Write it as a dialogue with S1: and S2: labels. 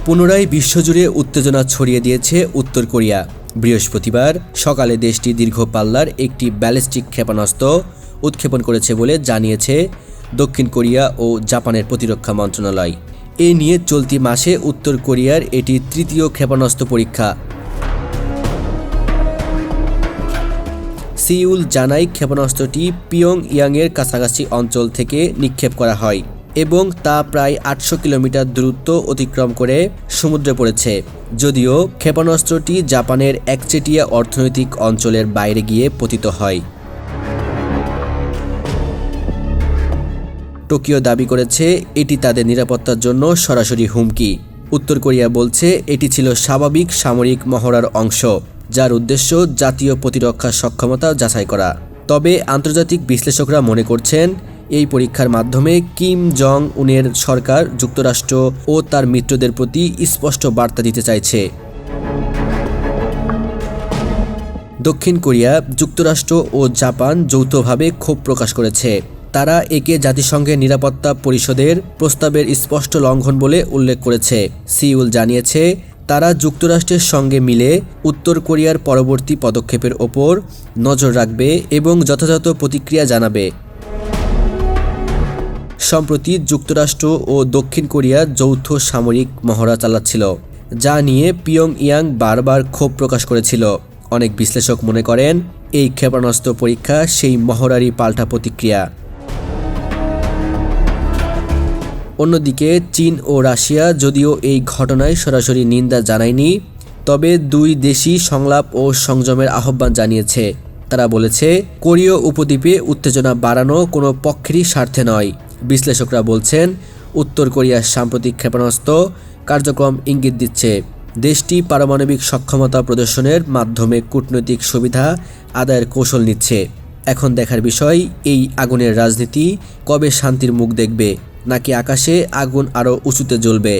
S1: পুনরায় বিশ্বজুড়ে উত্তেজনা ছড়িয়ে দিয়েছে উত্তর কোরিয়া। বৃহস্পতিবার সকালে দেশটি দীর্ঘ পাল্লার একটি ব্যালিস্টিক ক্ষেপণাস্ত্র উৎক্ষেপণ করেছে বলে জানিয়েছে দক্ষিণ কোরিয়া ও জাপানের প্রতিরক্ষা মন্ত্রণালয়। এ নিয়ে চলতি মাসে উত্তর কোরিয়ার এটি তৃতীয় ক্ষেপণাস্ত্র পরীক্ষা। সিউল জানায়, ক্ষেপণাস্ত্রটি পিয়ংইয়াংয়ের কাছাকাছি অঞ্চল থেকে নিক্ষেপ করা হয় এবং তা প্রায় 800 কিলোমিটার দূরত্ব অতিক্রম করে সমুদ্রে পড়েছে। যদিও ক্ষেপণাস্ত্রটি জাপানের একচেটিয়া অর্থনৈতিক অঞ্চলের বাইরে গিয়ে পতিত হয়। টোকিও দাবি করেছে এটি তাদের নিরাপত্তার জন্য সরাসরি হুমকি। উত্তর কোরিয়া বলছে এটি ছিল স্বাভাবিক সামরিক মহড়ার অংশ, যার উদ্দেশ্য জাতীয় প্রতিরক্ষা সক্ষমতা যাচাই করা। তবে আন্তর্জাতিক বিশ্লেষকরা মনে করছেন এই পরীক্ষার মাধ্যমে কিম জং উনের সরকার যুক্তরাষ্ট্র ও তার মিত্রদের প্রতি স্পষ্ট বার্তা দিতে চাইছে। দক্ষিণ কোরিয়া, যুক্তরাষ্ট্র ও জাপান যৌথভাবে ক্ষোভ প্রকাশ করেছে। তারা একে জাতিসংঘের নিরাপত্তা পরিষদের প্রস্তাবের স্পষ্ট লঙ্ঘন বলে উল্লেখ করেছে। সিউল জানিয়েছে তারা যুক্তরাষ্ট্রের সঙ্গে মিলে উত্তর কোরিয়ার পরবর্তী পদক্ষেপের ওপর নজর রাখবে এবং যথাযথ প্রতিক্রিয়া জানাবে। সম্প্রতি যুক্তরাষ্ট্র ও দক্ষিণ কোরিয়া যৌথ সামরিক মহড়া চালাচ্ছিল, যা নিয়ে পিয়ংইয়াং বারবার ক্ষোভ প্রকাশ করেছিল। অনেক বিশ্লেষক মনে করেন এই ক্ষেপণাস্ত্র পরীক্ষা সেই মহড়ারই পাল্টা প্রতিক্রিয়া। অন্যদিকে চীন ও রাশিয়া যদিও এই ঘটনায় সরাসরি নিন্দা জানায়নি, তবে দুই দেশই সংলাপ ও সংযমের আহ্বান জানিয়েছে। তারা বলেছে কোরীয় উপদ্বীপে উত্তেজনা বাড়ানো কোনো পক্ষেরই স্বার্থে নয়। বিশ্লেষকরা বলছেন উত্তর কোরিয়ার সাম্প্রতিক ক্ষেপণাস্ত্র কার্যক্রম ইঙ্গিত দিচ্ছে দেশটি পারমাণবিক সক্ষমতা প্রদর্শনের মাধ্যমে কূটনৈতিক সুবিধা আদায়ের কৌশল নিচ্ছে। এখন দেখার বিষয় এই আগুনের রাজনীতি কবে শান্তির মুখ দেখবে, নাকি আকাশে আগুন আরও উঁচুতে জ্বলবে।